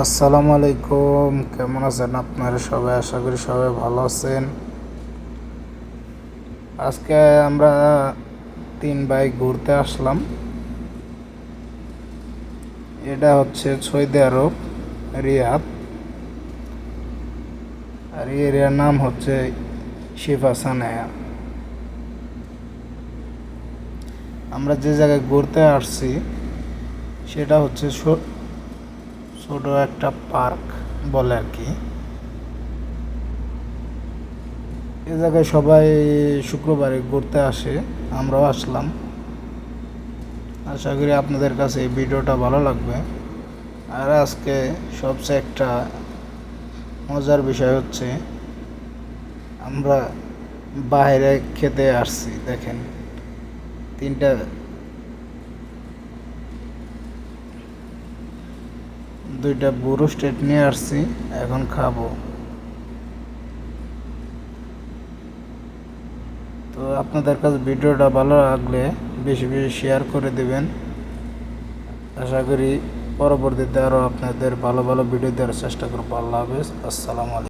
আসসালামু আলাইকুম, কেমন আছেন আপনারা সবাই? আশা করি সবাই ভালো আছেন। আজকে আমরা 3 ভাই ঘুরতে আসলাম। এটা হচ্ছে সৌদি আরব, রিয়াদ। আর এই এরিয়ার নাম হচ্ছে শিফা সানায়া। আমরা যে জায়গায় ঘুরতে আসছি সেটা হচ্ছে ছোট একটা পার্ক বলে আর কি। এ জায়গায় সবাই শুক্রবারে ঘুরতে আসে, আমরাও আসলাম। আশা করি আপনাদের কাছে এই ভিডিওটা ভালো লাগবে। আর আজকে সবচেয়ে একটা মজার বিষয় হচ্ছে আমরা বাইরে খেতে আসছি। দেখেন, দুইটা বুড়ো স্টেট নিয়ে আসছি, এখন খাবো। তো আপনাদের কাছে ভিডিওটা ভালো লাগলে বেশি বেশি শেয়ার করে দেবেন। আশা করি পরবর্তীতে আরও আপনাদের ভালো ভালো ভিডিও দেওয়ার চেষ্টা করবো। আল্লাহ হাফেজ, আসসালামু আলাইকুম।